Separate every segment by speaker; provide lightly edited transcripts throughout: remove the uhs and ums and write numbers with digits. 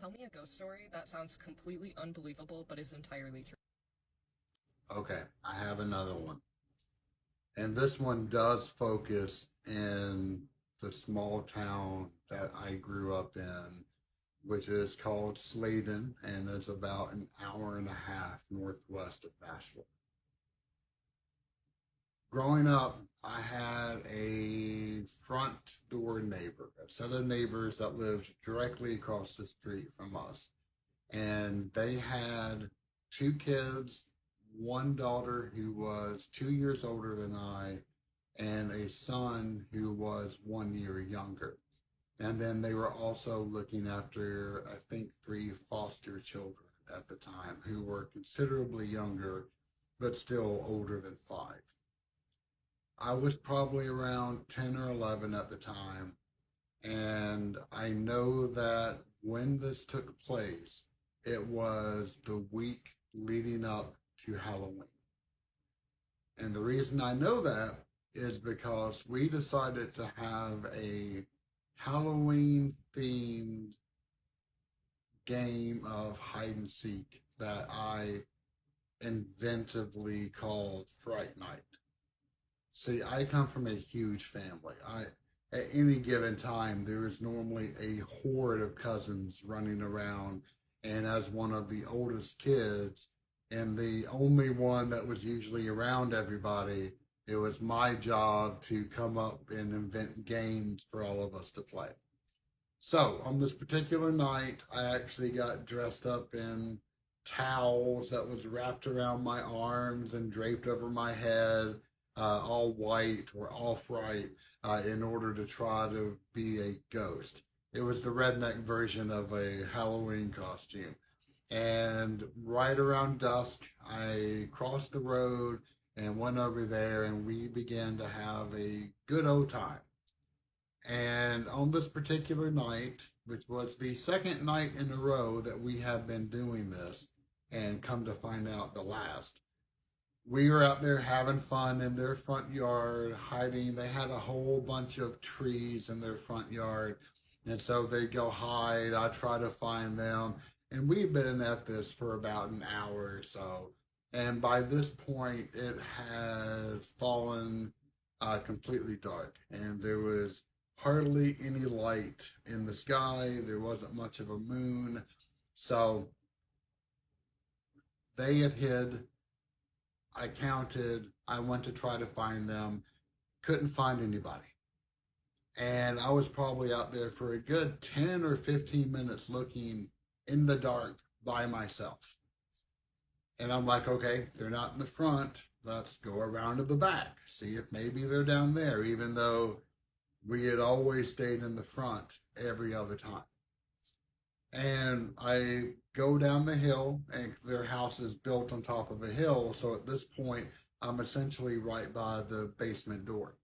Speaker 1: Tell me a ghost story that sounds completely unbelievable but is entirely true.
Speaker 2: Okay, I have another one. And this one does focus in the small town that I grew up in, which is called Sladen and is about an hour and a half northwest of Nashville. Growing up, I had a front door neighbor, a set of neighbors that lived directly across the street from us. And they had two kids, one daughter who was 2 years older than I, and a son who was 1 year younger. And then they were also looking after, I think, three foster children at the time who were considerably younger, but still older than five. I was probably around 10 or 11 at the time, and I know that when this took place, it was the week leading up to Halloween. And the reason I know that is because we decided to have a Halloween themed game of hide and seek that I inventively called Fright Night. See, I come from a huge family. At any given time, there is normally a horde of cousins running around, and as one of the oldest kids, and the only one that was usually around everybody, it was my job to come up and invent games for all of us to play. So, on this particular night, I actually got dressed up in towels that was wrapped around my arms and draped over my head, all white or off white, in order to try to be a ghost. It was the redneck version of a Halloween costume. And right around dusk, I crossed the road and went over there, and we began to have a good old time. And on this particular night, which was the second night in a row that we have been doing this, and come to find out the last, we were out there having fun in their front yard, hiding. They had a whole bunch of trees in their front yard. And so they go hide. I try to find them. And we've been at this for about an hour or so. And by this point, it has fallen completely dark. And there was hardly any light in the sky. There wasn't much of a moon. So they had hid. I counted. I went to try to find them. Couldn't find anybody. And I was probably out there for a good 10 or 15 minutes looking in the dark by myself. And I'm like, okay, they're not in the front. Let's go around to the back, see if maybe they're down there, even though we had always stayed in the front every other time. And I go down the hill, and their house is built on top of a hill. So at this point, I'm essentially right by the basement door.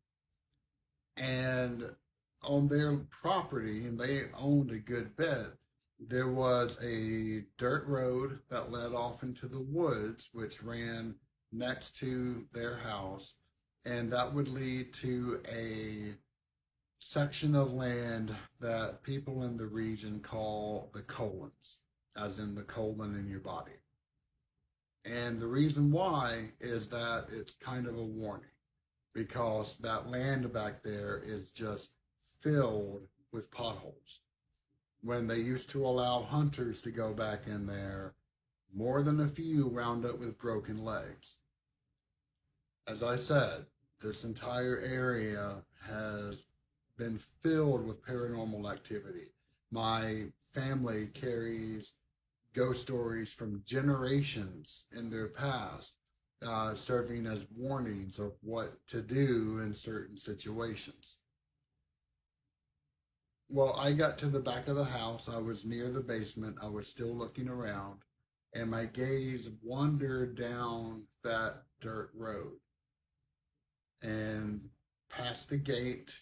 Speaker 2: And on their property, and they owned a good bit, there was a dirt road that led off into the woods, which ran next to their house. And that would lead to a section of land that people in the region call the colons, as in the colon in your body. And the reason why is that it's kind of a warning because that land back there is just filled with potholes. When they used to allow hunters to go back in there, more than a few wound up with broken legs. As I said, this entire area has been filled with paranormal activity. My family carries ghost stories from generations in their past, serving as warnings of what to do in certain situations. Well, I got to the back of the house. I was near the basement. I was still looking around, and my gaze wandered down that dirt road and past the gate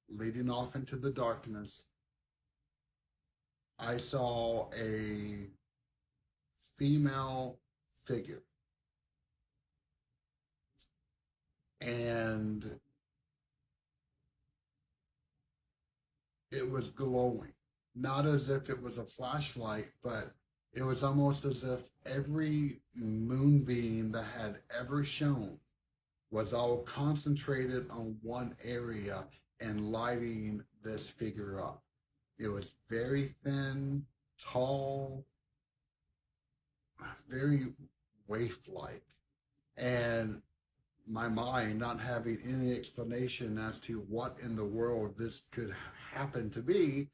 Speaker 2: leading off into the darkness. I saw a female figure, and it was glowing. not as if it was a flashlight, but it was almost as if every moonbeam that had ever shone was all concentrated on one area and lighting this figure up. It was very thin, tall, very waif-like, and my mind not having any explanation as to what in the world this could happen to be,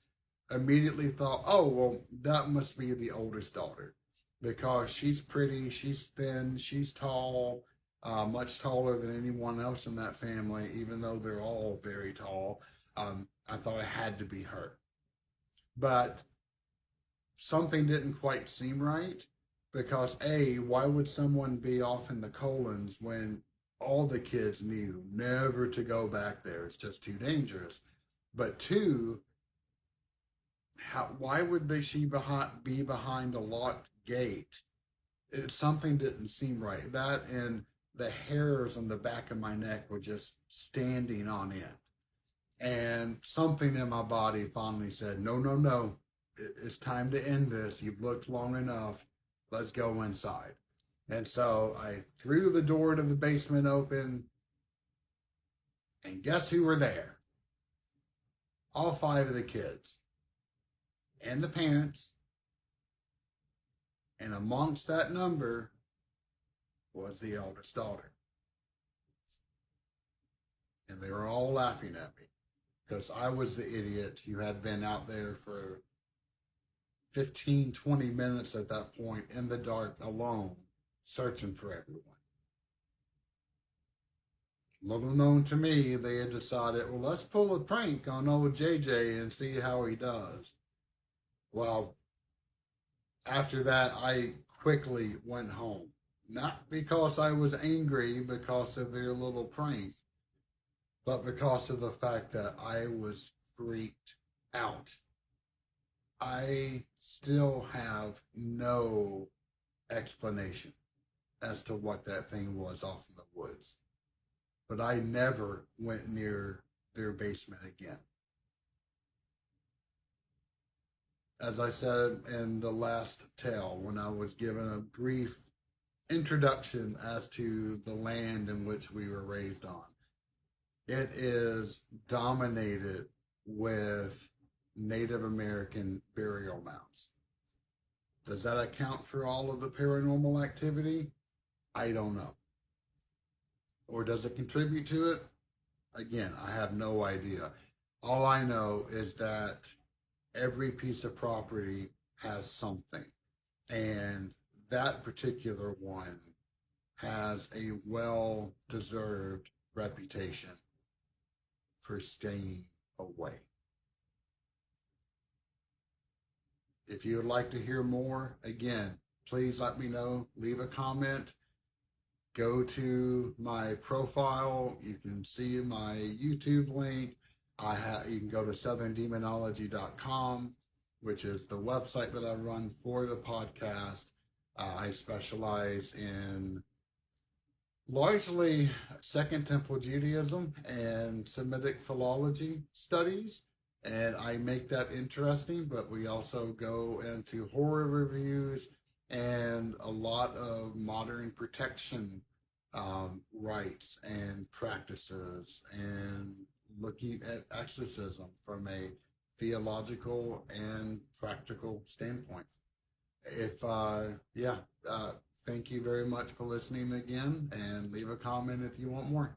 Speaker 2: immediately thought, oh, well, that must be the oldest daughter because she's pretty, she's thin, she's tall, much taller than anyone else in that family, even though they're all very tall. I thought it had to be her. But something didn't quite seem right because, A, why would someone be off in the colons when all the kids knew never to go back there? It's just too dangerous. But two, why would she be behind a locked gate? Something didn't seem right. That and the hairs on the back of my neck were just standing on end. And something in my body finally said, no, no, no. It's time to end this. You've looked long enough. Let's go inside. And so I threw the door to the basement open. And guess who were there? All 5 of the kids. And the parents. And amongst that number was the eldest daughter. And they were all laughing at me because I was the idiot who had been out there for 15, 20 minutes at that point in the dark alone, searching for everyone. Little known to me, they had decided, well, let's pull a prank on old JJ and see how he does. Well, after that, I quickly went home. Not because I was angry because of their little prank, but because of the fact that I was freaked out. I still have no explanation as to what that thing was off in the woods. But I never went near their basement again. As I said in the last tale, when I was given a brief introduction as to the land in which we were raised on, it is dominated with Native American burial mounds. Does that account for all of the paranormal activity? I don't know. Or does it contribute to it? Again, I have no idea. All I know is that every piece of property has something. And that particular one has a well-deserved reputation for staying away. If you would like to hear more, again, please let me know. Leave a comment. Go to my profile. You can see my YouTube link. You can go to southerndemonology.com, which is the website that I run for the podcast. I specialize in largely Second Temple Judaism and Semitic philology studies, and I make that interesting, but we also go into horror reviews and a lot of modern protection rites and practices, and looking at exorcism from a theological and practical standpoint. Thank you very much for listening again, and leave a comment if you want more.